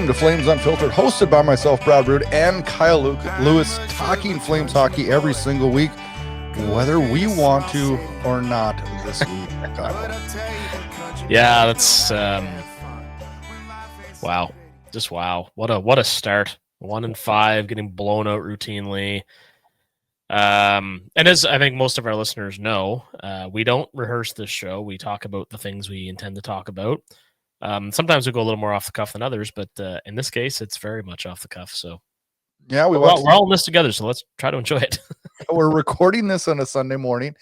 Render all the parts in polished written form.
welcome to Flames Unfiltered, hosted by myself, Burud, and Kyle Lewis, talking Flames hockey every single week, whether we want to or not this week. Yeah, that's wow. Just wow. What a start. 1-5, getting blown out routinely. And as I think most of our listeners know, we don't rehearse this show. We talk about the things we intend to talk about. Sometimes we go a little more off the cuff than others, but in this case, it's very much off the cuff. So yeah, we're all in this together, so let's try to enjoy it. We're recording this on a Sunday morning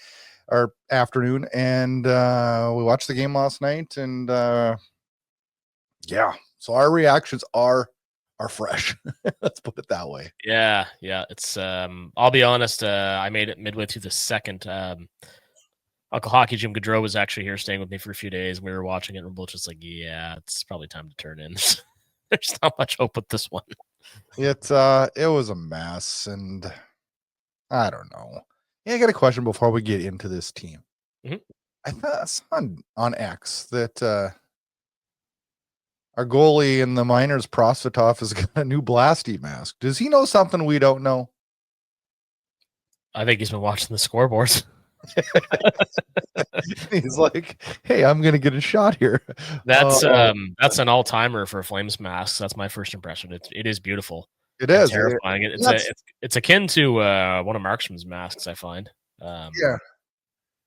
or afternoon, and we watched the game last night, and yeah, so our reactions are fresh. Let's put it that way. Yeah. It's I'll be honest, I made it midway through the second. Uncle Hockey Jim Gaudreau was actually here staying with me for a few days. We were watching it, and we're both just like, yeah, it's probably time to turn in. There's not much hope with this one. It was a mess, and I don't know. Yeah, I got a question before we get into this team. Mm-hmm. I thought I saw on X that our goalie in the minors, Prosvetov, has got a new Blasty mask. Does he know something we don't know? I think he's been watching the scoreboards. He's like, hey, I'm gonna get a shot here. That's an all-timer for Flames masks. That's my first impression. It is beautiful. It is terrifying. It's akin to one of Markstrom's masks, I find. Yeah,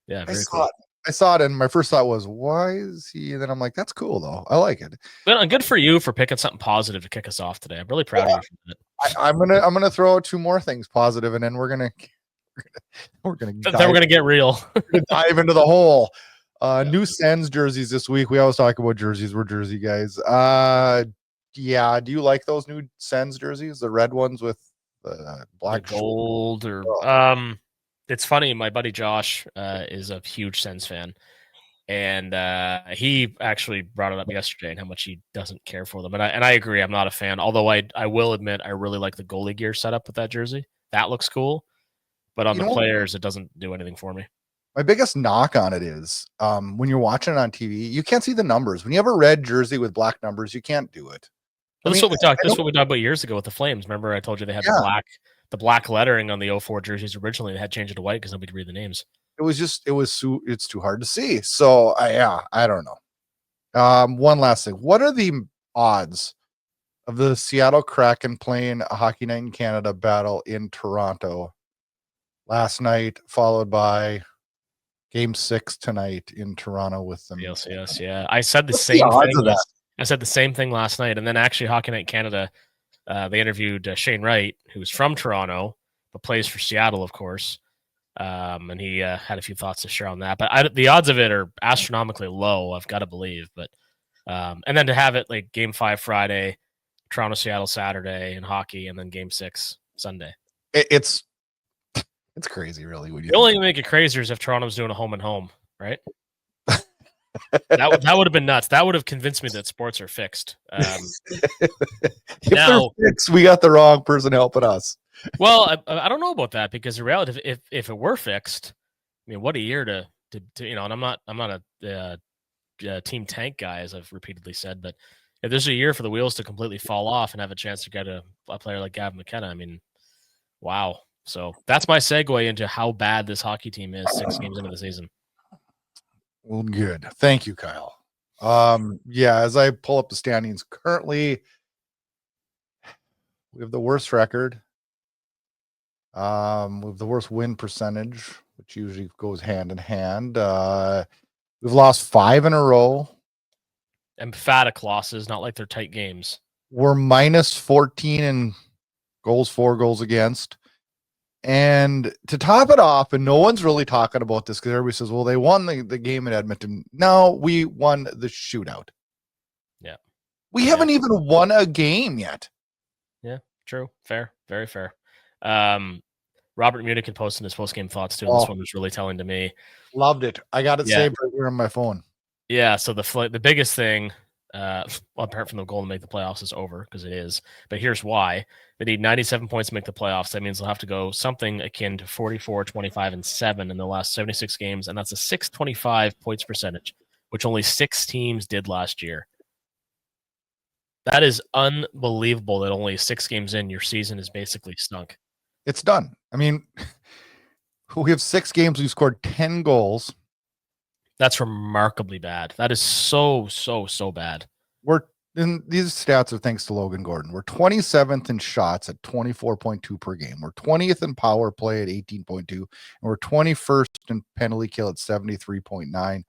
very cool. I saw it, and my first thought was, why is he? And then I'm like, that's cool though. I like it. Well, good for you for picking something positive to kick us off today. I'm really proud of you for that. I'm gonna throw out two more things positive, and then we're gonna get real. Dive into the hole. New Sens jerseys this week. We always talk about jerseys. We're Jersey guys. Yeah. Do you like those new Sens jerseys? The red ones with the black gold it's funny. My buddy Josh is a huge Sens fan, and he actually brought it up yesterday and how much he doesn't care for them. And I agree. I'm not a fan. Although I will admit I really like the goalie gear setup with that jersey. That looks cool. But on the players, it doesn't do anything for me. My biggest knock on it is when you're watching it on TV, you can't see the numbers. When you have a red jersey with black numbers, you can't do it. Well, this is what we talked. This is what we talked about years ago with the Flames. Remember, I told you they had the black lettering on the 04 jerseys originally. They had changed it to white because nobody could read the names. It's too hard to see. So I don't know. One last thing. What are the odds of the Seattle Kraken playing a Hockey Night in Canada battle in Toronto last night, followed by Game 6 tonight in Toronto with them? Yes. Yeah. I said the same thing. I said the same thing last night, and then actually Hockey Night in Canada, they interviewed Shane Wright, who's from Toronto but plays for Seattle, of course, and he had a few thoughts to share on that. But the odds of it are astronomically low, I've got to believe. But and then to have it like Game 5 Friday, Toronto Seattle Saturday in hockey, and then Game 6 Sunday. It's crazy, really. The only thing to make it crazier is if Toronto's doing a home and home, right? that would have been nuts. That would have convinced me that sports are fixed. Now fixed, we got the wrong person helping us. Well, I don't know about that, because the reality, if it were fixed, I mean, what a year to and I'm not a team tank guy, as I've repeatedly said, but if there's a year for the wheels to completely fall off and have a chance to get a player like Gavin McKenna, I mean, wow. So that's my segue into how bad this hockey team is 6 games into the season. Well, good. Thank you, Kyle. As I pull up the standings currently, we have the worst record. We have the worst win percentage, which usually goes hand in hand. We've lost 5 in a row. Emphatic losses, not like they're tight games. We're minus 14 in goals for, goals against. And to top it off, and no one's really talking about this because everybody says, well, they won the game in Edmonton. No, we won the shootout. Yeah. We haven't even won a game yet. Yeah, true. Fair. Very fair. Robert Munich had posted his post-game thoughts too, and this one was really telling to me. Loved it. I got it saved right here on my phone. Yeah, so the biggest thing, apart from the goal to make the playoffs, is over, because it is. But here's why. They need 97 points to make the playoffs. That means they'll have to go something akin to 44, 25, and 7 in the last 76 games, and that's a 625 points percentage, which only 6 teams did last year. That is unbelievable that only 6 games in, your season is basically stunk. It's done. I mean, we have 6 games. We've scored 10 goals. That's remarkably bad. That is so bad. And these stats are thanks to Logan Gordon. We're 27th in shots at 24.2 per game. We're 20th in power play at 18.2. And we're 21st in penalty kill at 73.9.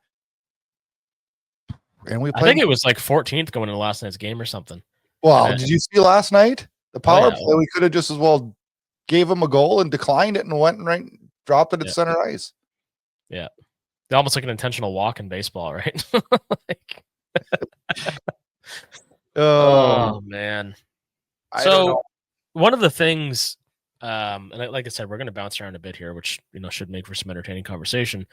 And I think it was like 14th going into last night's game or something. Well, did you see last night? The power play, we could have just as well gave him a goal and declined it and went and dropped it at center ice. Yeah. Almost like an intentional walk in baseball, right? Like, oh man. So one of the things, and like I said, we're going to bounce around a bit here, which should make for some entertaining conversation.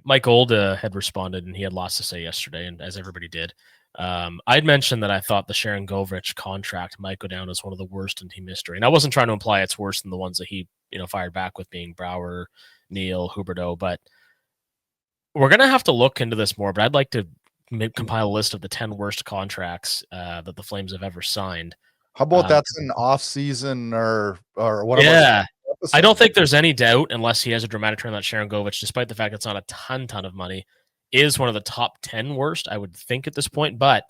Mike Olda had responded, and he had lots to say yesterday, and as everybody did. I'd mentioned that I thought the Sharangovich contract might go down as one of the worst in team history, and I wasn't trying to imply it's worse than the ones that he fired back with, being Brouwer, Neal, Huberdeau, but we're going to have to look into this more. But I'd like to compile a list of the 10 worst contracts that the Flames have ever signed. How about that's an off season or what? Yeah, I don't think there's any doubt, unless he has a dramatic turn, that Sharangovich, despite the fact it's not a ton of money, is one of the top 10 worst, I would think, at this point. But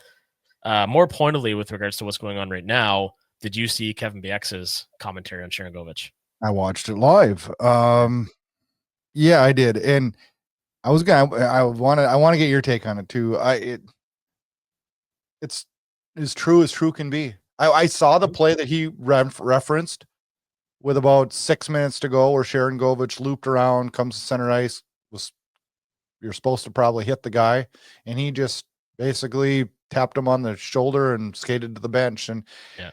more pointedly, with regards to what's going on right now, did you see Kevin Bieksa's commentary on Sharangovich? I watched it live. Yeah, I did, and I want to get your take on it too. It's as true as true can be. I saw the play that he referenced with about 6 minutes to go, where Sharangovich looped around, comes to center ice. You're supposed to probably hit the guy, and he just basically tapped him on the shoulder and skated to the bench. And yeah.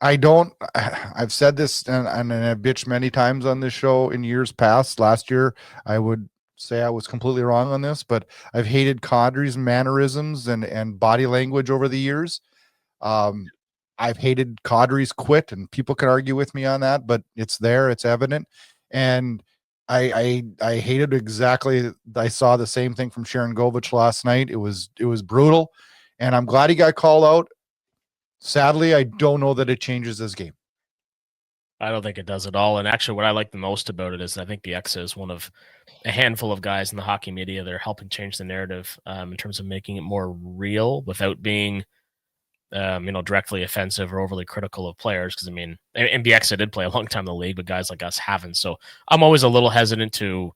I've said this and I've bitched many times on this show in years past. Last year, I would say I was completely wrong on this, but I've hated Kadri's mannerisms and body language over the years. I've hated Kadri's quit, and people can argue with me on that, but it's there, it's evident. And I hated exactly. I saw the same thing from Sharangovich last night. It was brutal, and I'm glad he got called out. Sadly, I don't know that it changes his game. I don't think it does at all. And actually, what I like the most about it is I think Bieksa is one of a handful of guys in the hockey media that are helping change the narrative in terms of making it more real without being, directly offensive or overly critical of players. Because, and Bieksa did play a long time in the league, but guys like us haven't. So I'm always a little hesitant to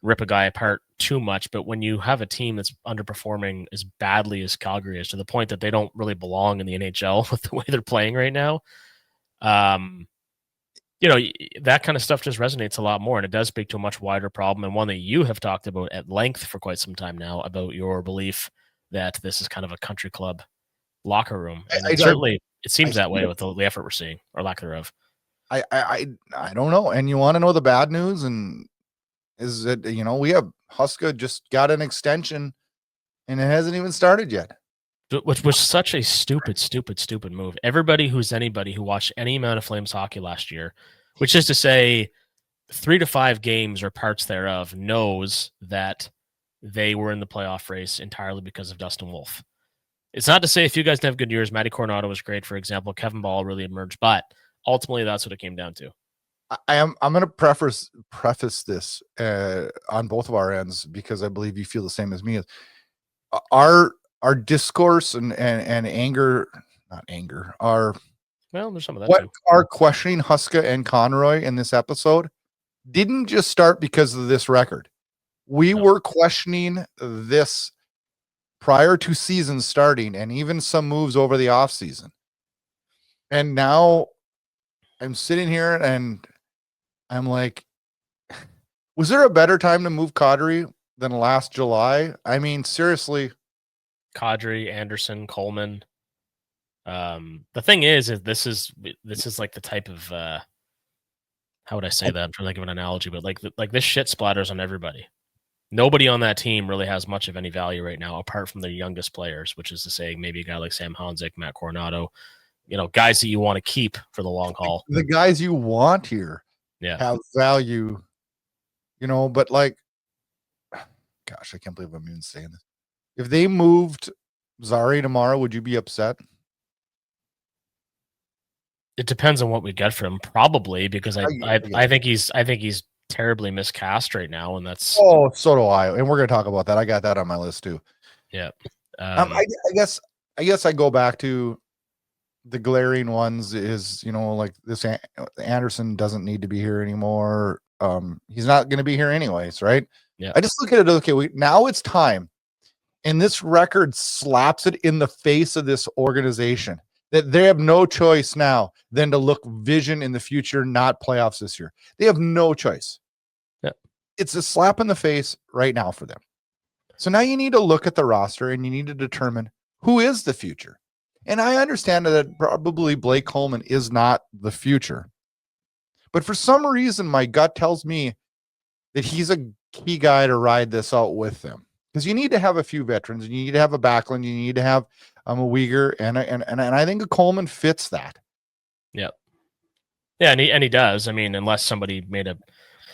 rip a guy apart too much. But when you have a team that's underperforming as badly as Calgary is, to the point that they don't really belong in the NHL with the way they're playing right now, that kind of stuff just resonates a lot more, and it does speak to a much wider problem, and one that you have talked about at length for quite some time now, about your belief that this is kind of a country club locker room. And it seems that way with the effort we're seeing, or lack thereof. I don't know. And you want to know the bad news? And is that, we have Huska just got an extension and it hasn't even started yet. Which was such a stupid move. Everybody who's anybody who watched any amount of Flames hockey last year, which is to say 3 to 5 games or parts thereof, knows that they were in the playoff race entirely because of Dustin Wolf. It's not to say if you guys didn't have good years, Matty Coronado was great, for example, Kevin Ball really emerged, but ultimately that's what it came down to. I'm going to preface this on both of our ends, because I believe you feel the same as me. Our discourse and anger, not anger, there's some of that what too. Are questioning Huska and Conroy in this episode didn't just start because of this record. We were questioning this prior to season starting, and even some moves over the off season. And now I'm sitting here and I'm like, was there a better time to move Kadri than last July? Seriously. Kadri, Anderson, Coleman. The thing is this is like the type of how would I say that? I'm trying to think of an analogy, but like this shit splatters on everybody. Nobody on that team really has much of any value right now, apart from their youngest players, which is to say maybe a guy like Sam Honzik, Matt Coronado, guys that you want to keep for the long haul. The guys you want here have value, but like, gosh, I can't believe I'm even saying this. If they moved Zari tomorrow, would you be upset? It depends on what we get from him, probably, because I think he's terribly miscast right now, and that's so do I. And we're gonna talk about that. I got that on my list too. Yeah. I guess I go back to the glaring ones is, like this Anderson doesn't need to be here anymore. He's not going to be here anyways, right? Yeah. I just look at it. Okay, now it's time, and this record slaps it in the face of this organization that they have no choice now than to look vision in the future, not playoffs this year. They have no choice. Yeah. It's a slap in the face right now for them. So now you need to look at the roster and you need to determine who is the future. And I understand that probably Blake Coleman is not the future. But for some reason, my gut tells me that he's a key guy to ride this out with them. Because you need to have a few veterans. You need to have a Backlund. You need to have a Uyghur. And I think a Coleman fits that. Yep. Yeah, and he does. I mean, unless somebody made a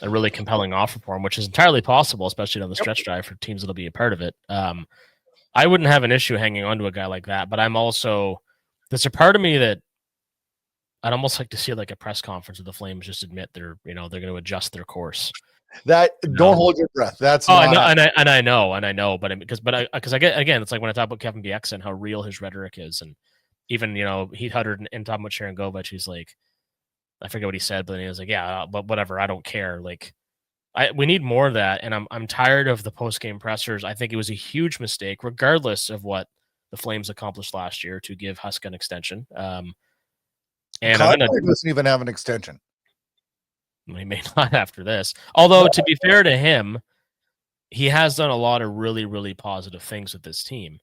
really compelling offer for him, which is entirely possible, especially on the stretch drive for teams that'll be a part of it. I wouldn't have an issue hanging on to a guy like that, but there's a part of me that I'd almost like to see like a press conference of the Flames just admit they're going to adjust their course. Don't hold your breath. That's I know, but because I get, again, it's like when I talk about Kevin Bieksa and how real his rhetoric is, and even he uttered in talking about Sharon Govich, he's like, I forget what he said, but he was like, yeah, but whatever, I don't care. Like, we need more of that, and I'm tired of the post game pressers. I think it was a huge mistake, regardless of what the Flames accomplished last year, to give Huska an extension. And doesn't even have an extension. He may not after this. Although, to be fair to him, he has done a lot of really, really positive things with this team.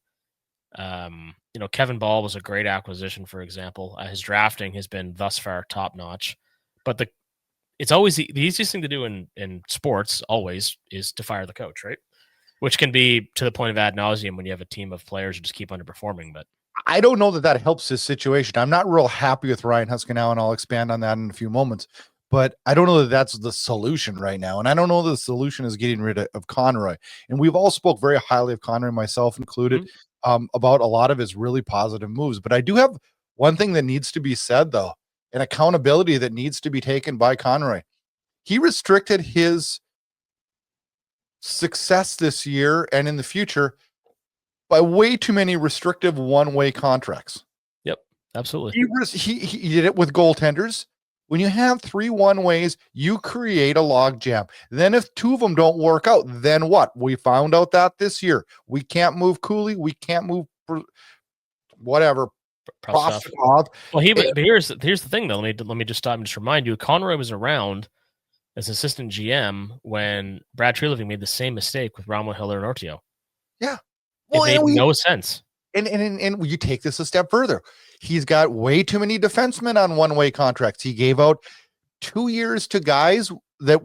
Kevin Ball was a great acquisition, for example. His drafting has been thus far top notch, but it's always the easiest thing to do in sports always is to fire the coach, right? Which can be to the point of ad nauseum when you have a team of players who just keep underperforming. But I don't know that helps his situation. I'm not real happy with Ryan Huska now, and I'll expand on that in a few moments. But I don't know that that's the solution right now. And I don't know that the solution is getting rid of Conroy. And we've all spoke very highly of Conroy, myself included, about a lot of his really positive moves. But I do have one thing that needs to be said, though, an accountability that needs to be taken by Conroy. He restricted his success this year and in the future by way too many restrictive one-way contracts. Yep, absolutely. He did it with goaltenders. When you have 3 one-ways, you create a log jam. Then if 2 of them don't work out, then what? We found out that this year. We can't move Cooley. We can't move whatever. Well, here's the thing, though. Let me just stop and just remind you, Conroy was around as assistant GM when Brad Treliving made the same mistake with Ramo Hiller and Ortio. Yeah. Well, it made no sense. And you take this a step further. He's got way too many defensemen on one-way contracts. He gave out 2 years to guys that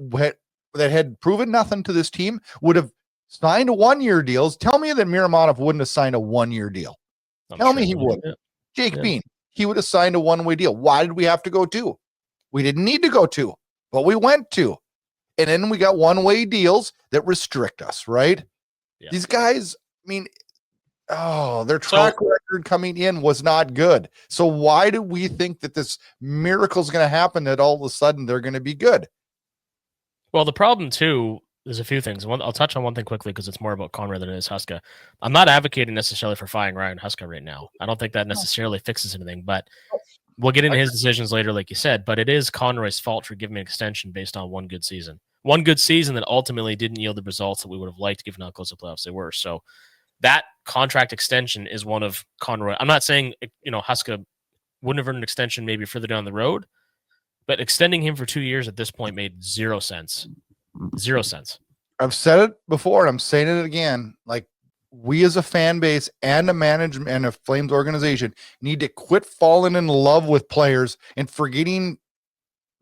had proven nothing to this team, would have signed 1-year deals. Tell me that Miromanov wouldn't have signed a 1-year deal. Tell me he would. Yeah. Jake Bean, he would have signed a 1-way deal. Why did we have to go 2? We didn't need to go 2, but we went 2. And then we got 1-way deals that restrict us, right? Yeah. These guys, I mean, their track record coming in was not good. So why do we think that this miracle is going to happen, that all of a sudden they're going to be good? Well, the problem too, there's a few things. I'll touch on one thing quickly because it's more about Conroy than it is Huska. I'm not advocating necessarily for firing Ryan Huska right now. I don't think that necessarily fixes anything, but we'll get into his decisions later, like you said. But it is Conroy's fault for giving an extension based on one good season that ultimately didn't yield the results that we would have liked given how close the playoffs they were. So that contract extension is one of Conroy. I'm not saying, Huska wouldn't have earned an extension maybe further down the road, but extending him for 2 years at this point made 0 sense. 0 sense. I've said it before and I'm saying it again. Like, we as a fan base and a management and a Flames organization need to quit falling in love with players and forgetting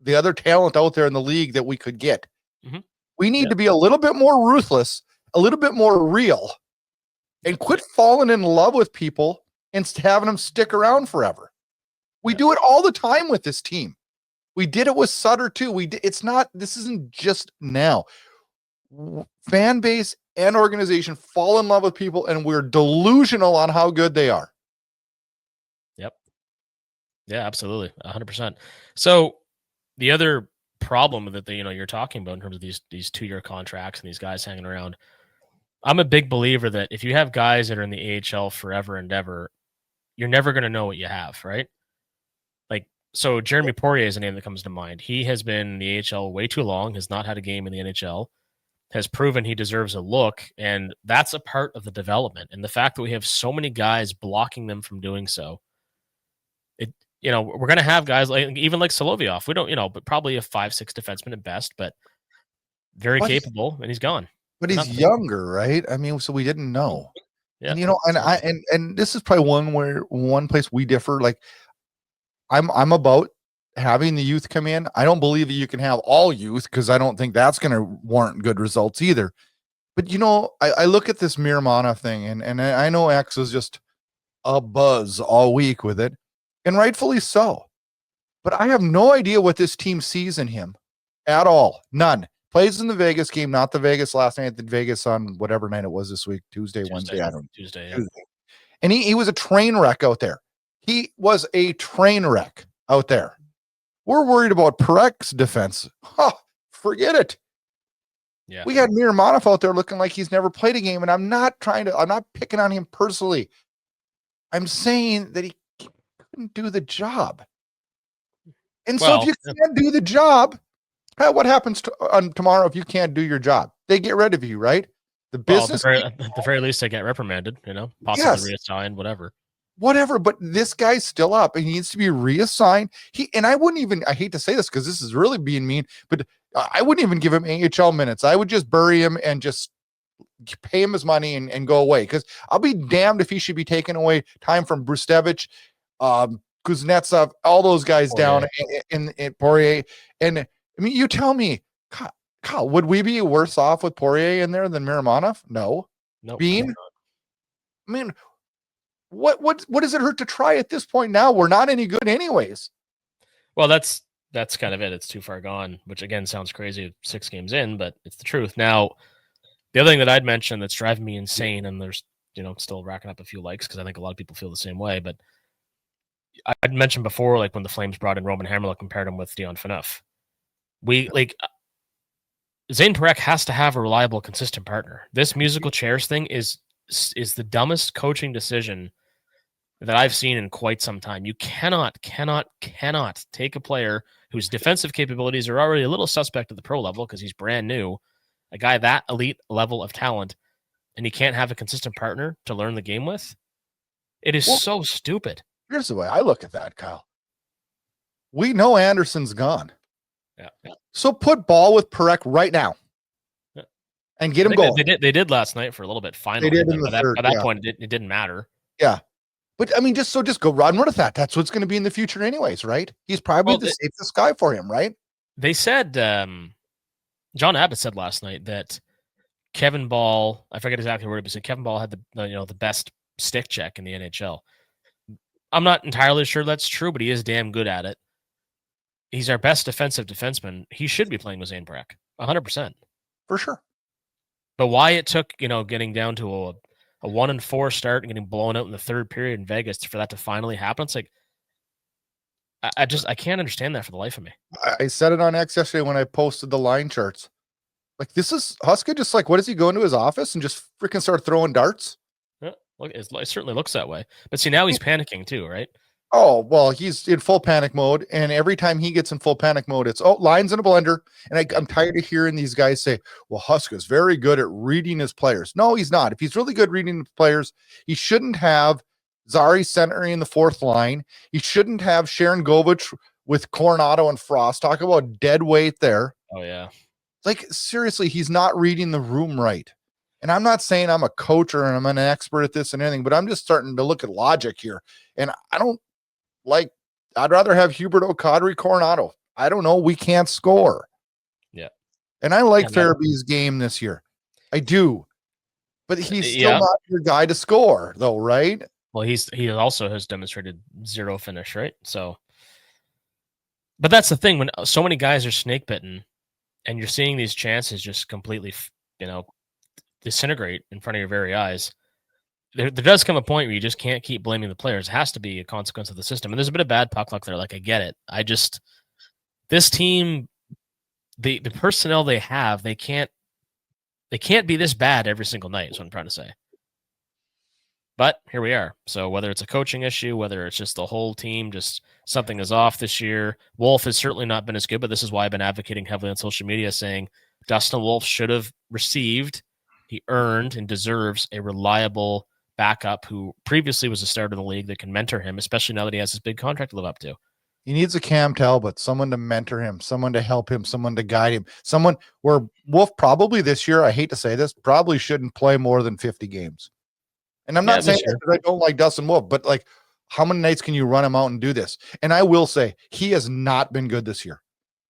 the other talent out there in the league that we could get. Mm-hmm. We need to be a little bit more ruthless, a little bit more real, and quit falling in love with people and having them stick around forever. We do it all the time with this team. We did it with Sutter too. This isn't just now. fan base and organization fall in love with people, and we're delusional on how good they are. Yep. Yeah, absolutely. 100%. So the other problem that you're talking about in terms of these 2-year contracts and these guys hanging around, I'm a big believer that if you have guys that are in the AHL forever and ever, you're never going to know what you have, right? Like, so Jeremy Poirier is a name that comes to mind. He has been in the AHL way too long, has not had a game in the NHL, has proven he deserves a look, and that's a part of the development. And the fact that we have so many guys blocking them from doing so, we're going to have guys even like Solovyov. We don't, but probably a 5-6 defenseman at best, but very capable, and he's gone. But he's younger, right? I mean, so we didn't know. Yeah. And and this is probably one place we differ. Like, I'm about having the youth come in. I don't believe that you can have all youth, because I don't think that's going to warrant good results either. But I look at this Miromanov thing, and I know X is just a buzz all week with it, and rightfully so. But I have no idea what this team sees in him at all. None. Plays in the Vegas game, not the Vegas last night, the Vegas on whatever night it was this week, Tuesday, Wednesday, I don't know. Tuesday, yeah. Tuesday. And he was a train wreck out there. He was a train wreck out there. We're worried about Parek's defense. Forget it. Yeah. We had Miromanov out there looking like he's never played a game, and I'm not picking on him personally. I'm saying that he couldn't do the job. And so if you can't do the job, what happens tomorrow if you can't do your job? They get rid of you, right? The business. At the very least, they get reprimanded, possibly reassigned, whatever. But this guy's still up and he needs to be reassigned. I hate to say this because this is really being mean, but I wouldn't even give him AHL minutes. I would just bury him and just pay him his money and go away, because I'll be damned if he should be taking away time from Brustevich, Kuznetsov, all those guys down in Poirier. And I mean, you tell me, Kyle, would we be worse off with Poirier in there than Miromanov? No. Bean? I mean, what does it hurt to try at this point now? We're not any good anyways. Well, that's kind of it. It's too far gone, which again sounds crazy 6 games in, but it's the truth. Now, the other thing that I'd mention that's driving me insane, and there's, still racking up a few likes because I think a lot of people feel the same way, but I'd mentioned before, like when the Flames brought in Roman Hammerlock, compared him with Dion Phaneuf. Zane Parekh has to have a reliable, consistent partner. This musical chairs thing is the dumbest coaching decision that I've seen in quite some time. You cannot take a player whose defensive capabilities are already a little suspect at the pro level because he's brand new, a guy that elite level of talent, and he can't have a consistent partner to learn the game with. It is so stupid. Here's the way I look at that, Kyle. We know Anderson's gone. Yeah. So put Ball with Parekh right now and get him going. They did last night for a little bit. Finally, they did in the third. At that point, it didn't matter. Yeah. But I mean, just go run with that. That's what's going to be in the future anyways, right? He's probably the safest guy for him, right? They said, John Abbott said last night that Kevin Ball, I forget exactly what he said, Kevin Ball had the best stick check in the NHL. I'm not entirely sure that's true, but he is damn good at it. He's our best defensive defenseman. He should be playing with Zane Parekh, 100%. For sure. But why it took, getting down to a 1-4 start and getting blown out in the third period in Vegas for that to finally happen, it's like, I can't understand that for the life of me. I said it on X yesterday when I posted the line charts. Like, this is Huska just like, what does he go into his office and just freaking start throwing darts? Yeah, look, it certainly looks that way. But see, now he's panicking too, right? Oh, well, he's in full panic mode. And every time he gets in full panic mode, it's, lines in a blender. And I'm tired of hearing these guys say, well, Huska's very good at reading his players. No, he's not. If he's really good reading the players, he shouldn't have Zari centering in the fourth line. He shouldn't have Sharon Govich with Coronado and Frost. Talk about dead weight there. Oh, yeah. Like, seriously, he's not reading the room right. And I'm not saying I'm a coach or I'm an expert at this and anything, but I'm just starting to look at logic here. And I'd rather have Hubert O'Codry Coronado. I don't know. We can't score. Yeah. And I like Farabee's game this year. I do. But he's still not your guy to score, though, right? Well, he also has demonstrated zero finish, right? So, but that's the thing, when so many guys are snake bitten and you're seeing these chances just completely disintegrate in front of your very eyes. There does come a point where you just can't keep blaming the players. It has to be a consequence of the system. And there's a bit of bad puck luck there. Like, I get it. This team, the personnel they have, they can't be this bad every single night, is what I'm trying to say. But here we are. So whether it's a coaching issue, whether it's just the whole team, just something is off this year. Wolf has certainly not been as good, but this is why I've been advocating heavily on social media, saying Dustin Wolf should have received, he earned and deserves a reliable backup who previously was a starter in the league that can mentor him, especially now that he has this big contract to live up to. He needs a Cam Talbot, someone to mentor him, someone to help him, someone to guide him, someone where Wolf probably this year, I hate to say this, probably shouldn't play more than 50 games. And I'm not saying that because I don't like Dustin Wolf, but like, how many nights can you run him out and do this? And I will say he has not been good this year.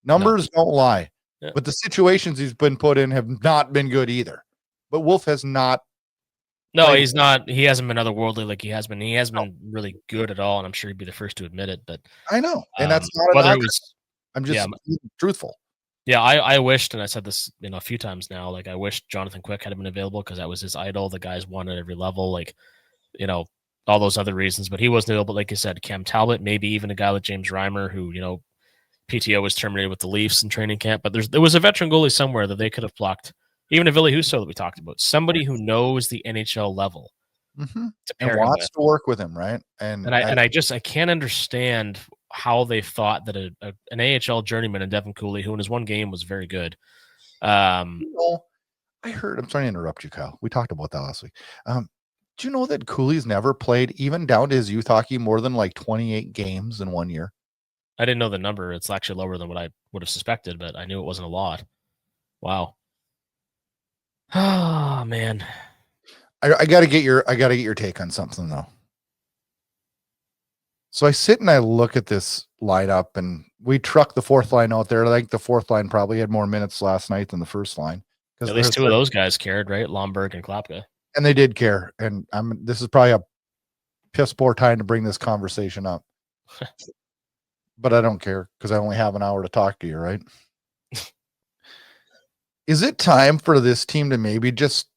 Numbers don't lie, but the situations he's been put in have not been good either. But Wolf has not. No, he's not. He hasn't been otherworldly like he has been. He hasn't been really good at all, and I'm sure he'd be the first to admit it. But I know, and that's not whether it was. I'm just truthful. Yeah, I wished, and I said this a few times now, like I wish Jonathan Quick had been available because that was his idol. The guy's won at every level, like, all those other reasons, but he wasn't available. Like you said, Cam Talbot, maybe even a guy like James Reimer, who, PTO was terminated with the Leafs in training camp, but there was a veteran goalie somewhere that they could have plucked. Even a Ville Husso that we talked about, somebody who knows the NHL level to pair and wants to work with him, right? And I can't understand how they thought that an AHL journeyman and Devin Cooley, who in his one game was very good. I heard. I'm sorry to interrupt you, Kyle. We talked about that last week. Do you know that Cooley's never played, even down to his youth hockey, more than like 28 games in 1 year? I didn't know the number. It's actually lower than what I would have suspected, but I knew it wasn't a lot. Wow. Oh man. I gotta get your take on something though. So I sit and I look at this lineup, and we truck the fourth line out there. I think the fourth line probably had more minutes last night than the first line. Because at least two of those guys cared, right? Lomberg and Klapka. And they did care. And this is probably a piss poor time to bring this conversation up. But I don't care because I only have an hour to talk to you, right? Is it time for this team to maybe just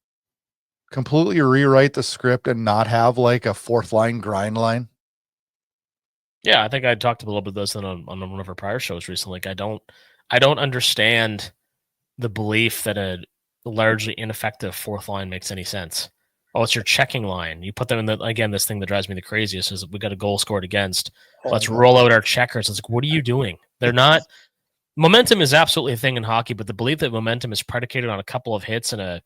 completely rewrite the script and not have like a fourth line grind line? Yeah, I think I talked a little bit of this on one of our prior shows recently. Like, I don't understand the belief that a largely ineffective fourth line makes any sense. Oh, it's your checking line. You put them in this thing that drives me the craziest is we got a goal scored against. Let's roll out our checkers. It's like, what are you doing? They're not. Momentum is absolutely a thing in hockey, but the belief that momentum is predicated on a couple of hits and a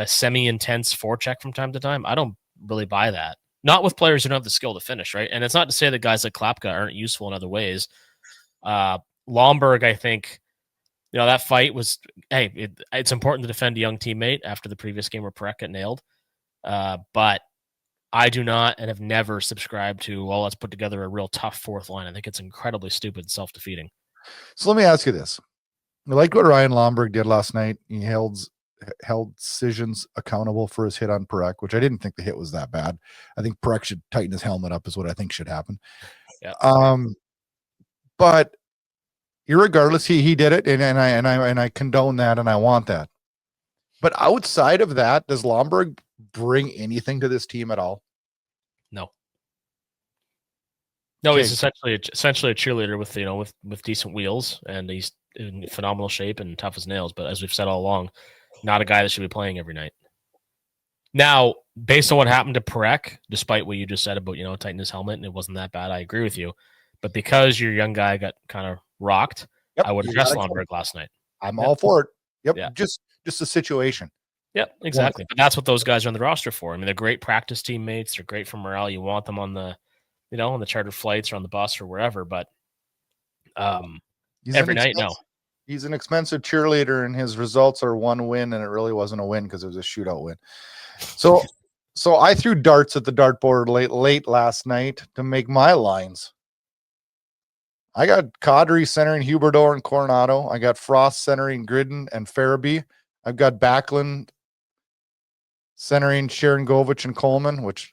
semi-intense forecheck from time to time, I don't really buy that. Not with players who don't have the skill to finish, right? And it's not to say that guys like Klapka aren't useful in other ways. Lomberg, I think, that fight was, it's important to defend a young teammate after the previous game where Perek got nailed. But I do not and have never subscribed to, well, let's put together a real tough fourth line. I think it's incredibly stupid and self-defeating. So let me ask you this. I like what Ryan Lomberg did last night. He held Sissons accountable for his hit on Perek, which I didn't think the hit was that bad. I think Perek should tighten his helmet up is what I think should happen. Yeah. But irregardless, he did it, and I condone that, and I want that. But outside of that, does Lomberg bring anything to this team at all? No. No, he's essentially a cheerleader with decent wheels, and he's in phenomenal shape and tough as nails. But as we've said all along, not a guy that should be playing every night. Now, based on what happened to Perek, despite what you just said about tightening his helmet and it wasn't that bad, I agree with you. But because your young guy got kind of rocked, I would address Lomberg last night. I'm all for it. Yep. Yeah. Just a situation. Yep, exactly. But that's what those guys are on the roster for. I mean, they're great practice teammates. They're great for morale. You want them on the on the chartered flights or on the bus or wherever, but every night, no. He's an expensive cheerleader, and his results are one win, and it really wasn't a win because it was a shootout win. So I threw darts at the dartboard late last night to make my lines. I got Kadri centering Huberdeau and Coronado. I got Frost centering Gridin and Farabee. I've got Backlund centering Sharon Govich and Coleman, which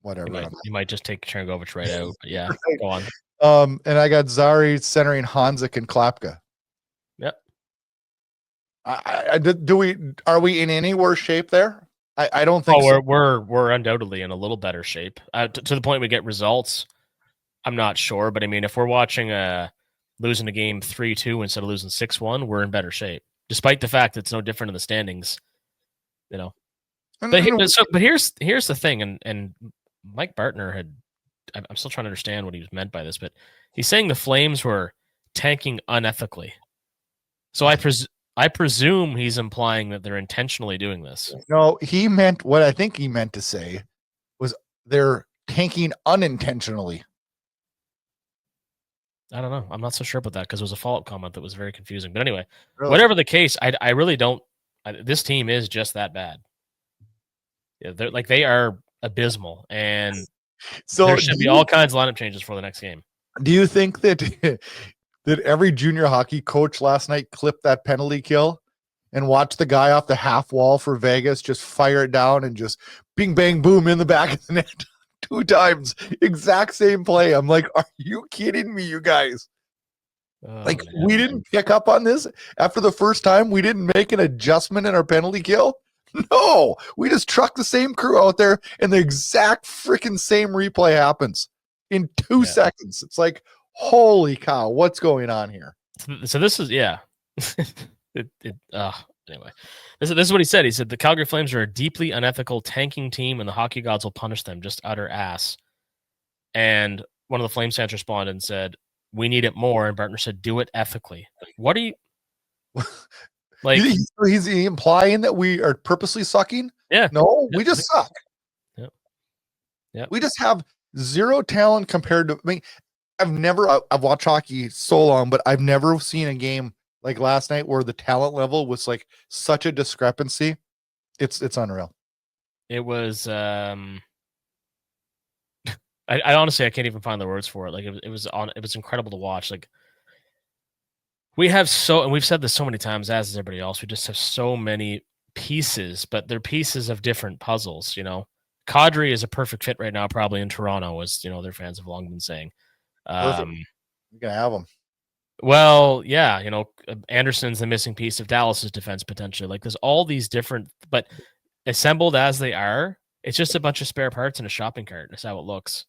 whatever. You might just take Cherngovich right out. But yeah, go on. And I got Zari centering Hanzik and Klapka. Yep. Are we in any worse shape there? I don't think so. We're undoubtedly in a little better shape. To the point we get results, I'm not sure, but I mean, if we're watching losing a game 3-2 instead of losing 6-1, we're in better shape, despite the fact that it's no different in the standings. You know, but here's the thing, and Mike Bartner had. I'm still trying to understand what he was meant by this, but he's saying the Flames were tanking unethically. So I presume he's implying that they're intentionally doing this. No, what I think he meant to say was they're tanking unintentionally. I don't know. I'm not so sure about that because it was a follow-up comment that was very confusing. But anyway, whatever the case, I really don't. This team is just that bad. Yeah, they are abysmal, and so there should be all kinds of lineup changes for the next game. Do you think that that every junior hockey coach last night clipped that penalty kill and watched the guy off the half wall for Vegas just fire it down and just bing, bang, boom in the back of the net 2 times? Exact same play. I'm like, are you kidding me, you guys? We didn't pick up on this after the first time. We didn't make an adjustment in our penalty kill. No, we just truck the same crew out there and the exact freaking same replay happens in 2 seconds. It's like, holy cow, what's going on here? So this is, anyway, this is what he said. He said the Calgary Flames are a deeply unethical tanking team and the hockey gods will punish them. Just utter ass. And one of the Flames fans responded and said, we need it more. And Bartner said, do it ethically. What are you... Like, he's implying that we are purposely sucking? Yeah. No, we just suck. Yeah. We just have zero talent compared to. I mean, I've watched hockey so long, but I've never seen a game like last night where the talent level was like such a discrepancy. It's unreal. It was. I honestly I can't even find the words for it. Like it was incredible to watch. Like. We have and we've said this so many times, as is everybody else, we just have so many pieces, but they're pieces of different puzzles, Cgy is a perfect fit right now, probably in Toronto, as, their fans have long been saying. Perfect. You're going to have them. Well, yeah, Anderson's the missing piece of Dallas's defense, potentially. Like, there's all these different, but assembled as they are, it's just a bunch of spare parts in a shopping cart. That's how it looks.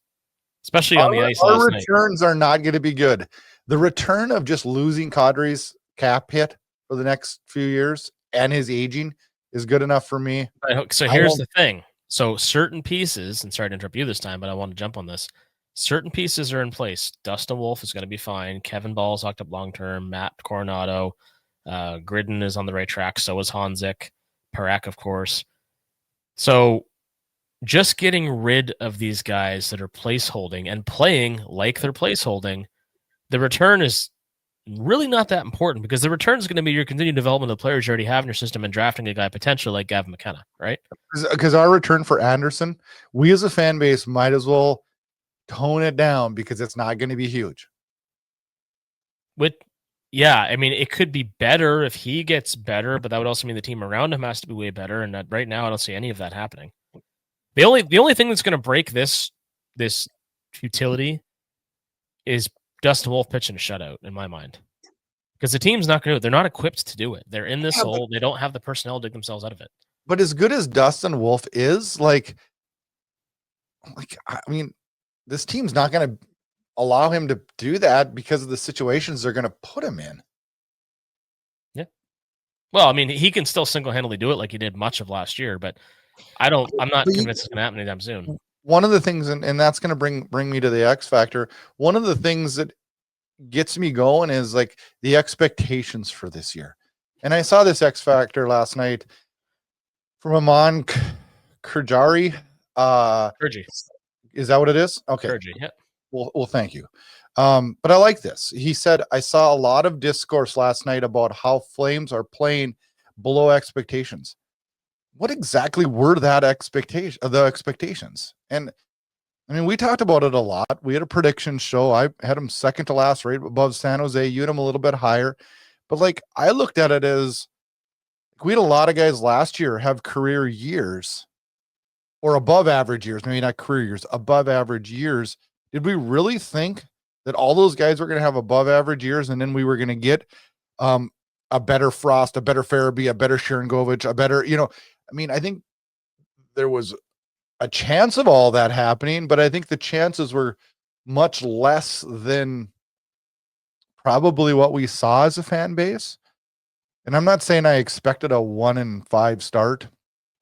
Especially on the ice. Our returns are not going to be good. The return of just losing Kadri's cap hit for the next few years and his aging is good enough for me. So here's the thing. So certain pieces, and sorry to interrupt you this time, but I want to jump on this. Certain pieces are in place. Dustin Wolf is going to be fine. Kevin Ball's locked up long-term. Matt Coronado. Gridin is on the right track. So is Hanzik. Parak, of course. So just getting rid of these guys that are placeholding and playing like they're placeholding, the return is really not that important because the return is going to be your continued development of the players you already have in your system and drafting a guy potentially like Gavin McKenna, right? Because our return for Anderson, we as a fan base might as well tone it down because it's not going to be huge. Yeah, I mean, it could be better if he gets better, but that would also mean the team around him has to be way better, and right now I don't see any of that happening. The only thing that's going to break this futility is Dustin Wolf pitching a shutout, in my mind. Because the team's not going to do it. They're not equipped to do it. They're in this hole. They don't have the personnel to dig themselves out of it. But as good as Dustin Wolf is, like I mean, this team's not going to allow him to do that because of the situations they're going to put him in. Yeah. Well, I mean, he can still single-handedly do it like he did much of last year, but I'm not convinced it's going to happen anytime soon. One of the things, and that's going to bring me to the X factor. One of the things that gets me going is like the expectations for this year. And I saw this X factor last night from Aman Kurji. Kurji. Is that what it is? Okay. Kurji, yeah. Well, thank you. But I like this. He said, I saw a lot of discourse last night about how Flames are playing below expectations. What exactly were the expectations? And I mean, we talked about it a lot. We had a prediction show. I had him second to last, right above San Jose. You had him a little bit higher. But like, I looked at it as we had a lot of guys last year have career years or above average years, maybe not career years, above average years. Did we really think that all those guys were going to have above average years and then we were going to get a better Frost, a better Farabee, a better Sharangovich, a better, I mean, I think there was a chance of all that happening, but I think the chances were much less than probably what we saw as a fan base. And I'm not saying I expected a 1-5 start.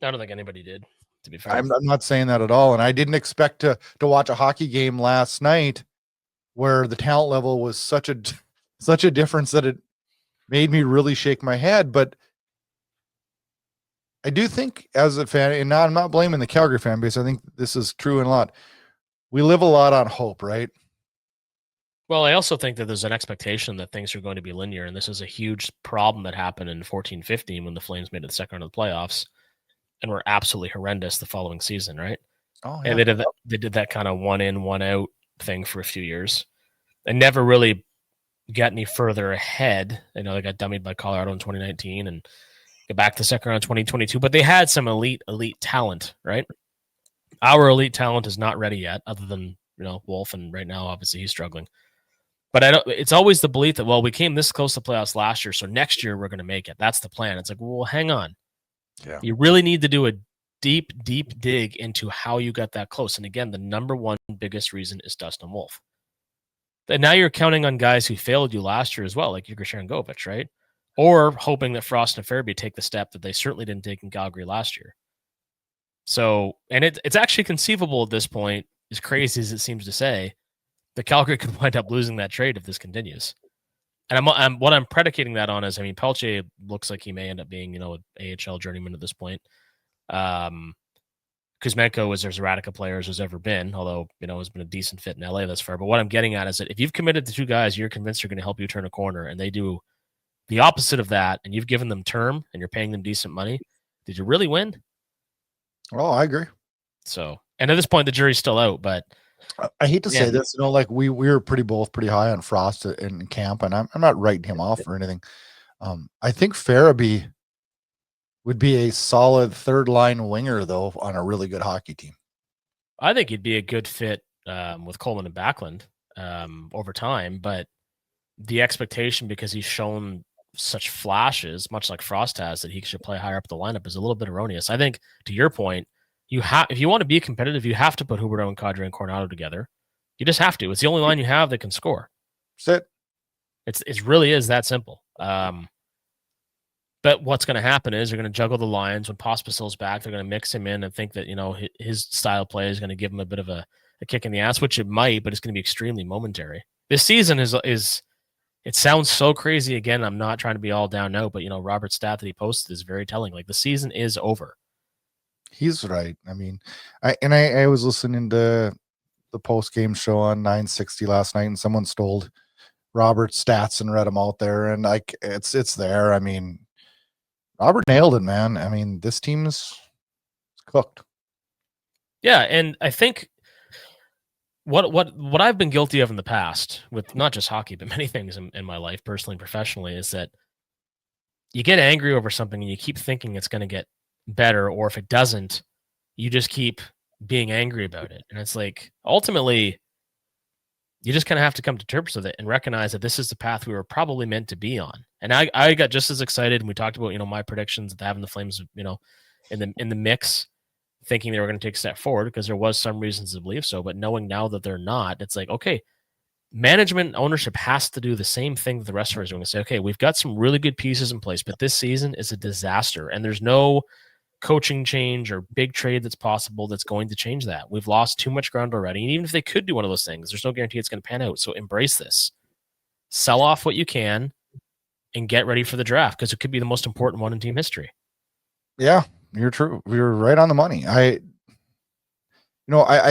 I don't think anybody did, to be fair. I'm not saying that at all. And I didn't expect to watch a hockey game last night where the talent level was such a difference that it made me really shake my head. But I do think as a fan, and now I'm not blaming the Calgary fan base, I think this is true in a lot. We live a lot on hope, right? Well, I also think that there's an expectation that things are going to be linear, and this is a huge problem that happened in 14-15 when the Flames made it the second round of the playoffs and were absolutely horrendous the following season, right? Oh, yeah. And they did that kind of one in, one out thing for a few years and never really got any further ahead. I know they got dummied by Colorado in 2019 and got back to the second round in 2022, but they had some elite talent, right? Our elite talent is not ready yet, other than, Wolf, and right now, obviously, he's struggling. But it's always the belief that, well, we came this close to playoffs last year, so next year we're going to make it. That's the plan. It's like, well, hang on. Yeah. You really need to do a deep dig into how you got that close. And again, the number one biggest reason is Dustin Wolf. And now you're counting on guys who failed you last year as well, like Igor Sharangovich, right? Or hoping that Frost and Farabee take the step that they certainly didn't take in Calgary last year. So, and it's actually conceivable at this point, as crazy as it seems to say, that Calgary could wind up losing that trade if this continues. And what I'm predicating that on is, Pelche looks like he may end up being, an AHL journeyman at this point. Kuzmenko is as erratic a player as there's ever been, although, has been a decent fit in LA thus far. But what I'm getting at is that if you've committed to two guys you're convinced are going to help you turn a corner, and they do the opposite of that, and you've given them term and you're paying them decent money, did you really win? Oh, I agree. So, and at this point, the jury's still out, but I hate to say this, like we were both pretty high on Frost in camp, and I'm not writing him off or anything. I think Farabee would be a solid third line winger, though, on a really good hockey team. I think he'd be a good fit with Coleman and Backlund over time, but the expectation, because he's shown such flashes, much like Frost has, that he should play higher up the lineup is a little bit erroneous. I think, to your point, if you want to be competitive, you have to put Huberdeau and Kadri and Coronado together. You just have to. It's the only line you have that can score. That's it. It really is that simple. But what's going to happen is they're going to juggle the lines. When Pospisil's back, they're going to mix him in and think that, his style of play is going to give him a bit of a kick in the ass, which it might, but it's going to be extremely momentary. This season is it sounds so crazy. Again, I'm not trying to be all down now, but Robert's stat that he posted is very telling. Like, the season is over. He's right. I was listening to the post-game show on 960 last night, and someone stole Robert's stats and read them out there, and it's there. Robert nailed it, man. This team's cooked. Yeah, and I think what I've been guilty of in the past, with not just hockey, but many things in my life, personally and professionally, is that you get angry over something and you keep thinking it's going to get better, or if it doesn't, you just keep being angry about it. And it's like, ultimately, you just kind of have to come to terms with it and recognize that this is the path we were probably meant to be on. And I got just as excited, and we talked about, my predictions of having the Flames, in the mix, thinking they were going to take a step forward, because there was some reasons to believe so. But knowing now that they're not, it's like, okay, management ownership has to do the same thing that the rest of us are doing, and say, okay, we've got some really good pieces in place, but this season is a disaster, and there's no coaching change or big trade that's possible that's going to change that. We've lost too much ground already. And even if they could do one of those things, there's no guarantee it's going to pan out. So embrace this. Sell off what you can and get ready for the draft, because it could be the most important one in team history. Yeah, you're true. You're right on the money. I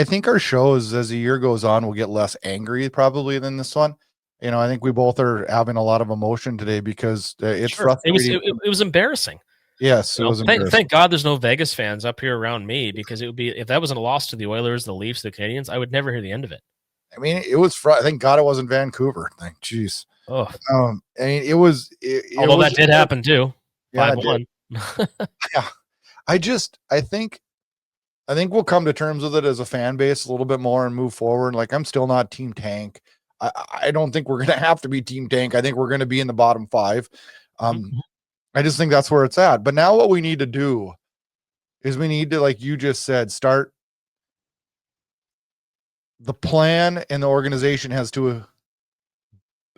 think our shows, as the year goes on, will get less angry probably than this one. I think we both are having a lot of emotion today, because it's frustrating. It was embarrassing. Yes, it was embarrassing. Thank God there's no Vegas fans up here around me, because it would be, if that wasn't a loss to the Oilers, the Leafs, the Canadians, I would never hear the end of it. It was thank God it wasn't Vancouver. Jeez. Oh, it was. Although that did happen too. Yeah, 5-1. Yeah, I think we'll come to terms with it as a fan base a little bit more and move forward. Like, I'm still not Team Tank. I don't think we're going to have to be Team Tank. I think we're going to be in the bottom 5. I just think that's where it's at. But now what we need to do is we need to, like you just said, start the plan, and the organization has to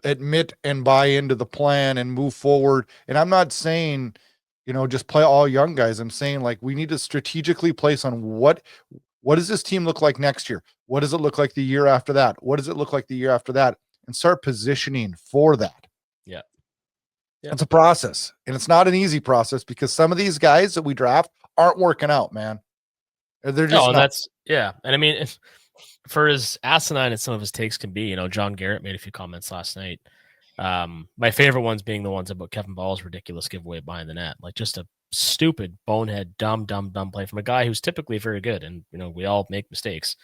admit and buy into the plan and move forward. And I'm not saying, just play all young guys. I'm saying, like, we need to strategically place on what does this team look like next year? What does it look like the year after that? What does it look like the year after that? And start positioning for that. Yeah. It's a process, and it's not an easy process because some of these guys that we draft aren't working out, man. They're just not. And I mean, for as asinine as some of his takes can be, John Garrett made a few comments last night. My favorite ones being the ones about Kevin Ball's ridiculous giveaway behind the net, like just a stupid, bonehead, dumb play from a guy who's typically very good, and we all make mistakes.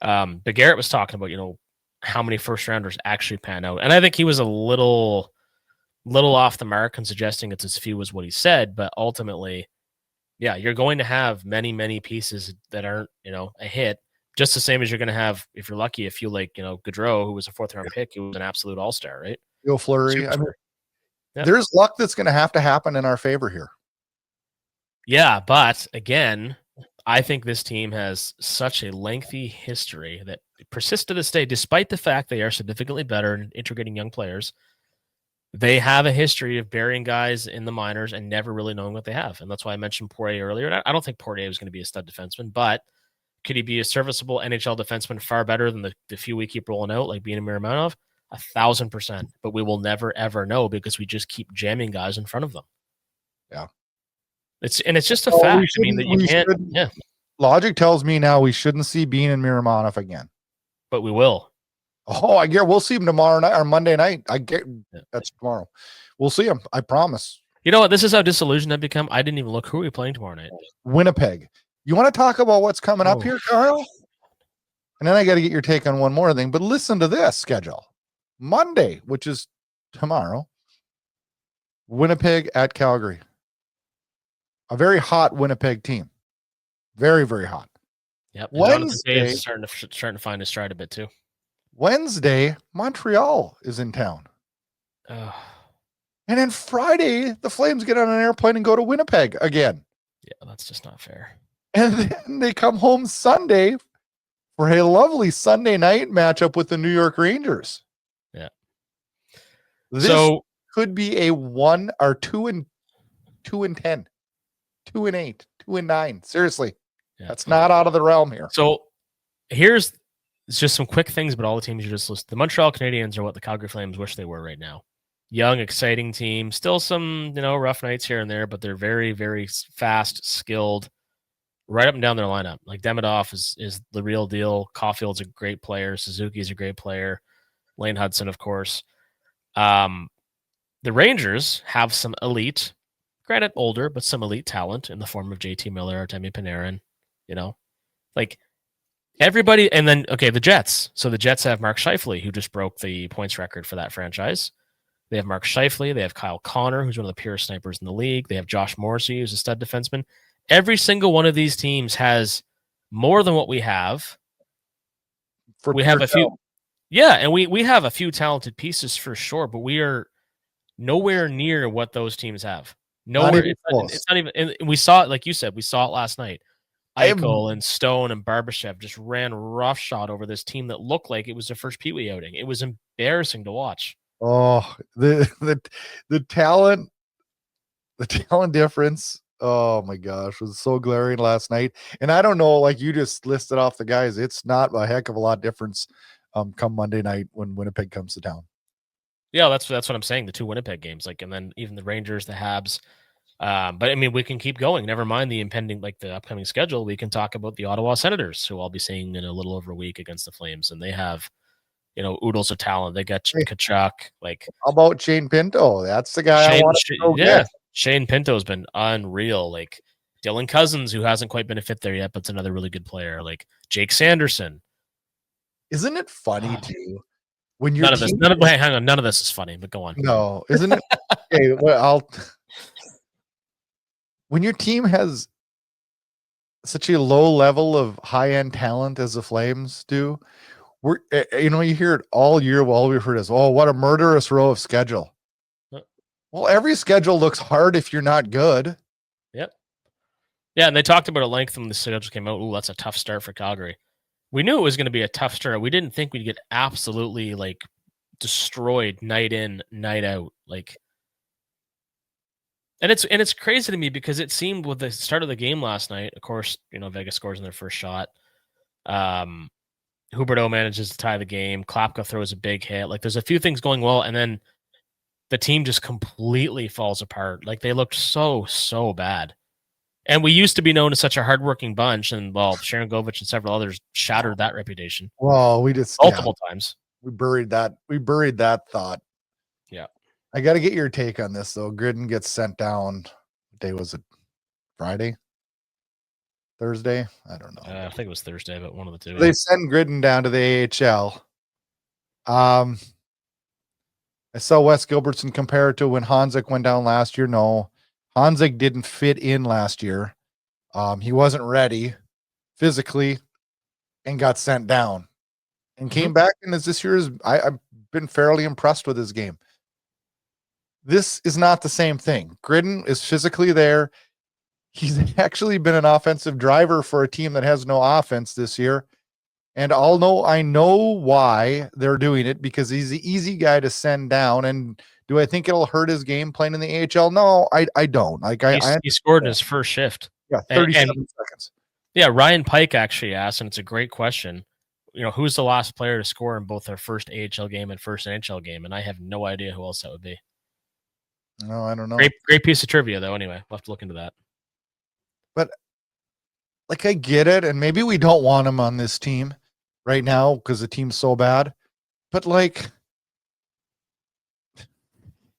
But Garrett was talking about how many first rounders actually pan out, and I think he was a little off the mark in suggesting it's as few as what he said, but ultimately, yeah, you're going to have many pieces that aren't a hit. Just the same as you're going to have, if you're lucky, a few like, Gaudreau, who was a 4th round pick, who was an absolute all-star, right? Bill Fleury. I mean, there's luck that's going to happen in our favor here. Yeah, but again, I think this team has such a lengthy history that persists to this day, despite the fact they are significantly better in integrating young players. They have a history of burying guys in the minors and never really knowing what they have. And that's why I mentioned Poirier earlier. I don't think Poirier was going to be a stud defenseman, but could he be a serviceable NHL defenseman far better than the few we keep rolling out, like being a Miromanov? 1,000%. But we will never, ever know because we just keep jamming guys in front of them. Yeah. It's just a fact. I mean, that you can't. Yeah. Logic tells me now we shouldn't see Bean and Miromanov again. But we will. Oh, I get. We'll see him tomorrow night or Monday night. That's tomorrow. We'll see him. I promise. You know what? This is how disillusioned I've become. I didn't even look. Who are we playing tomorrow night? Winnipeg. You want to talk about what's coming up here, Carl? And then I got to get your take on one more thing. But listen to this schedule. Monday, which is tomorrow, Winnipeg at Calgary. A very hot Winnipeg team. Very, very hot. Yep. Wednesday is starting to find his stride a bit too. Wednesday, Montreal is in town. And then Friday, the Flames get on an airplane and go to Winnipeg again. Yeah, that's just not fair. And then they come home Sunday for a lovely Sunday night matchup with the New York Rangers. Yeah. This could be a 1 or 2 and 10, 2 and 8, 2 and 9. Seriously, that's not out of the realm here. So here's just some quick things about all the teams you just listed. The Montreal Canadiens are what the Calgary Flames wish they were right now. Young, exciting team. Still some, rough nights here and there, but they're very, very fast, skilled, right up and down their lineup. Like Demidov is the real deal. Caulfield's a great player. Suzuki's a great player. Lane Hudson, of course. The Rangers have some elite, granted older, but some elite talent in the form of JT Miller, Artemi Panarin, like everybody. And then, the Jets. So the Jets have Mark Scheifele, who just broke the points record for that franchise. They have Mark Scheifele. They have Kyle Connor, who's one of the purest snipers in the league. They have Josh Morrissey, who's a stud defenseman. Every single one of these teams has more than what we have. We have a few. Yeah, and we have a few talented pieces for sure, but we are nowhere near what those teams have. Nowhere. It's not even. And we saw it, like you said, we saw it last night. Eichel and Stone and Barbashev just ran roughshod over this team that looked like it was their first Pee Wee outing. It was embarrassing to watch. Oh, the talent difference. Oh my gosh, was so glaring last night. And I don't know, like you just listed off the guys, it's not a heck of a lot difference come Monday night when Winnipeg comes to town. Yeah, that's what I'm saying. The 2 Winnipeg games, and then even the Rangers, the Habs. But I mean, we can keep going. Never mind the impending, the upcoming schedule. We can talk about the Ottawa Senators, who I'll be seeing in a little over a week against the Flames, and they have, oodles of talent. They got Kachuk. How about Shane Pinto? That's the guy I want to go get. Shane Pinto's been unreal. Dylan Cousins, who hasn't quite been a fit there yet, but's another really good player. Jake Sanderson. Isn't it funny too? When you're hang on, none of this is funny, but go on. No, isn't it? Okay, well, when your team has such a low level of high-end talent as the Flames do, you hear it all year. Well, all we've heard is, oh, what a murderous row of schedule. Well, every schedule looks hard if you're not good. Yep. Yeah, and they talked about at length when the schedule came out. Oh, that's a tough start for Calgary. We knew it was going to be a tough start. We didn't think we'd get absolutely like destroyed night in, night out. Like, and it's crazy to me because it seemed with the start of the game last night, of course, Vegas scores in their first shot. Huberdeau manages to tie the game. Klapka throws a big hit. Like, there's a few things going well, and then the team just completely falls apart. Like, they looked so bad. And we used to be known as such a hardworking bunch, and Sharon Govich and several others shattered that reputation. Well, we just multiple times. We buried that thought. Yeah. I got to get your take on this though. Gridin gets sent down. What day was it? Friday? Thursday? I don't know. I think it was Thursday, but one of the two. They send Gridin down to the AHL. I saw Wes Gilbertson compare it to when Hanzik went down last year. No, Hanzik didn't fit in last year. He wasn't ready physically and got sent down and came back. And as this year I've been fairly impressed with his game. This is not the same thing. Gridin is physically there. He's actually been an offensive driver for a team that has no offense this year. And I know why they're doing it, because he's the easy guy to send down. And do I think it'll hurt his game playing in the AHL? No, I don't. Like he scored in his first shift. Yeah, 37 seconds. Yeah, Ryan Pike actually asked, and it's a great question. Who's the last player to score in both their first AHL game and first NHL game? And I have no idea who else that would be. No, I don't know. Great piece of trivia, though. Anyway, we'll have to look into that. But like, I get it, and maybe we don't want him on this team right now because the team's so bad. But like,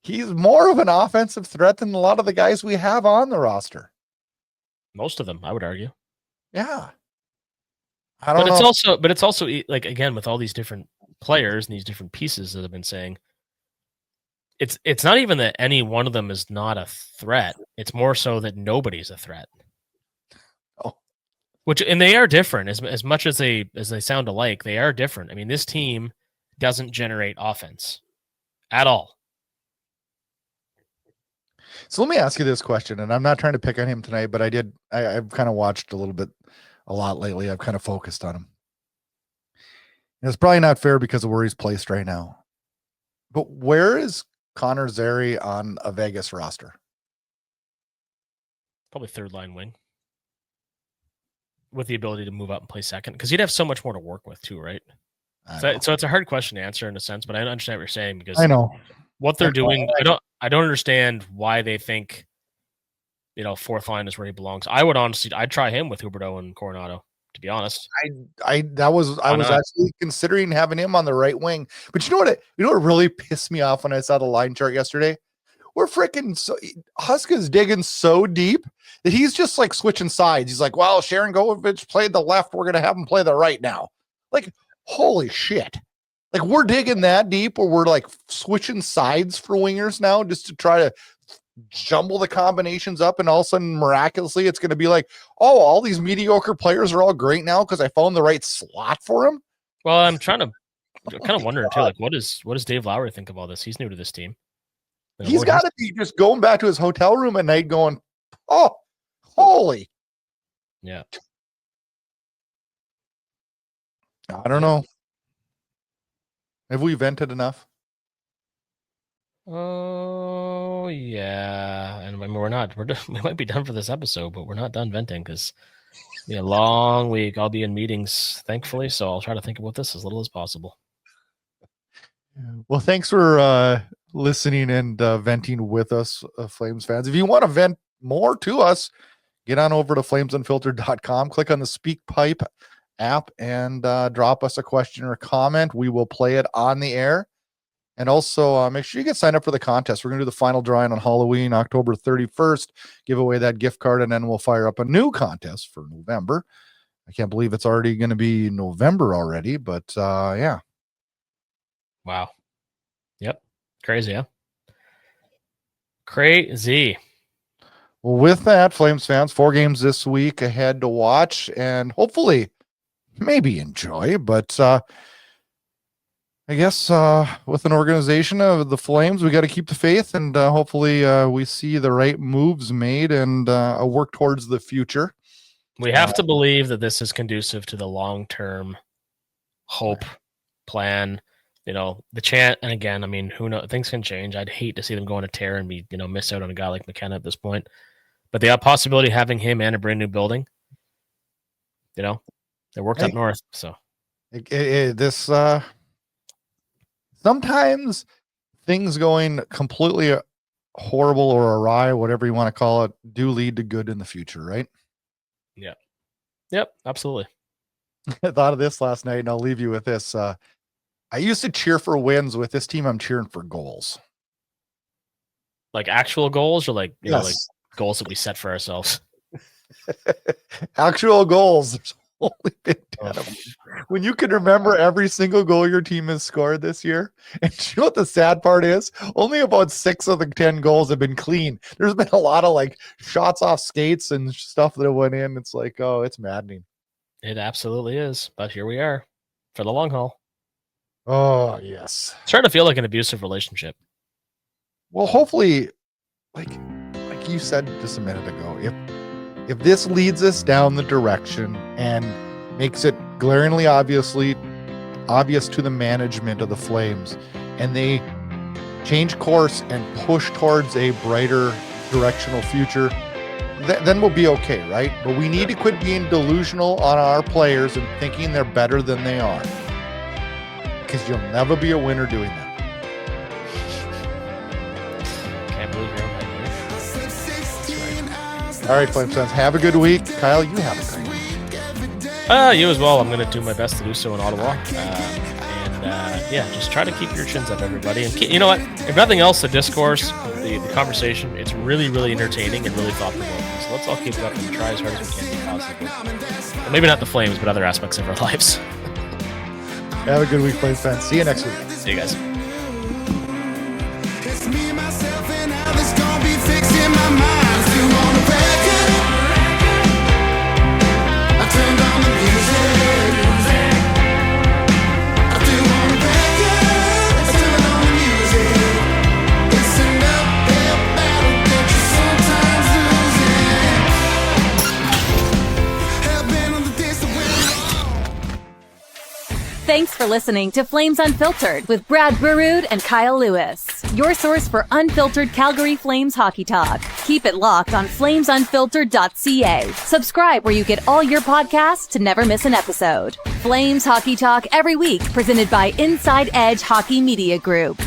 he's more of an offensive threat than a lot of the guys we have on the roster. Most of them, I would argue. Yeah. I don't know. But it's also like, again, with all these different players and these different pieces that I've been saying, it's not even that any one of them is not a threat. It's more so that nobody's a threat. Oh. And they are different as much as they sound alike. They are different. I mean, this team doesn't generate offense at all. So let me ask you this question, and I'm not trying to pick on him tonight, but I've kind of watched a lot lately. I've kind of focused on him. And it's probably not fair because of where he's placed right now. But where is Connor Zary on a Vegas roster? Probably third line wing, with the ability to move up and play second, because he'd have so much more to work with too, right? So it's a hard question to answer in a sense, but I understand what you're saying, because I know what they're doing. I don't understand why they think, fourth line is where he belongs. I'd try him with Huberdeau and Coronado, to be honest. I was actually considering having him on the right wing. But you know what really pissed me off when I saw the line chart yesterday? We're freaking Huska's digging so deep that he's just like switching sides. He's like, well, Sharon Govich played the left, we're gonna have him play the right now. Like, holy shit. Like, we're digging that deep where we're like switching sides for wingers now just to try to jumble the combinations up, and all of a sudden miraculously it's going to be like, oh, all these mediocre players are all great now because I found the right slot for him. Well, I'm kind of wondering too, like, what does Dave Lowry think of all this? He's new to this team. He's got to be just going back to his hotel room at night going, oh, holy. Yeah. I don't know. Have we vented enough? Oh yeah, and we might be done for this episode, but we're not done venting because it'll be a long week. I'll be in meetings, thankfully, so I'll try to think about this as little as possible. Well, thanks for listening and venting with us, Flames fans. If you want to vent more to us, get on over to flamesunfiltered.com, click on the Speak Pipe app, and drop us a question or a comment. We will play it on the air. And also make sure you get signed up for the contest. We're going to do the final drawing on Halloween, October 31st, give away that gift card, and then we'll fire up a new contest for November. I can't believe it's already going to be November already, but yeah. Wow. Yep. Crazy, huh? Crazy. Well, with that, Flames fans, 4 games this week ahead to watch and hopefully maybe enjoy, but I guess with an organization of the Flames, we got to keep the faith, and hopefully we see the right moves made and work towards the future. We have to believe that this is conducive to the long-term hope plan. You know, the chant, and again, I mean, who knows? Things can change. I'd hate to see them go on a tear and be, miss out on a guy like McKenna at this point. But the possibility of having him and a brand new building, it worked up north. So this sometimes things going completely horrible or awry, whatever you want to call it, do lead to good in the future, right? Yeah. Yep, absolutely. I thought of this last night, and I'll leave you with this. I used to cheer for wins. With this team, I'm cheering for goals. Like actual goals, or like yes. Like goals that we set for ourselves? Actual goals. There's only been 10 of them. When you can remember every single goal your team has scored this year, and you know what the sad part is? Only about 6 of the 10 goals have been clean. There's been a lot of like shots off skates and stuff that went in. It's like, oh, it's maddening. It absolutely is. But here we are for the long haul. Oh, yes. It's starting to feel like an abusive relationship. Well, hopefully, like you said just a minute ago, if this leads us down the direction and makes it glaringly obvious to the management of the Flames, and they change course and push towards a brighter directional future, then we'll be okay, right? But we need to quit being delusional on our players and thinking they're better than they are, because you'll never be a winner doing that. Can't believe you're on that. All right, Flames fans, have a good week. Kyle, you have a great week. You as well. I'm going to do my best to do so in Ottawa. Just try to keep your chins up, everybody. And you know what? If nothing else, the discourse, the conversation, it's really, really entertaining and really thought-provoking. So let's all keep it up and try as hard as we can to be positive. Well, maybe not the Flames, but other aspects of our lives. Have a good week, Flames fans. See you next week. See you guys. It's me, myself, and others gonna be fixing my mind. Still on the record. I turned on the music. I do on the record. I turn on the music. It's an uphill battle that you sometimes losing. Hell bent on the distant wind. Thanks for listening to Flames Unfiltered with Brad Burud and Kyle Lewis, your source for unfiltered Calgary Flames hockey talk. Keep it locked on flamesunfiltered.ca. Subscribe where you get all your podcasts to never miss an episode. Flames hockey talk every week, presented by Inside Edge Hockey Media Group.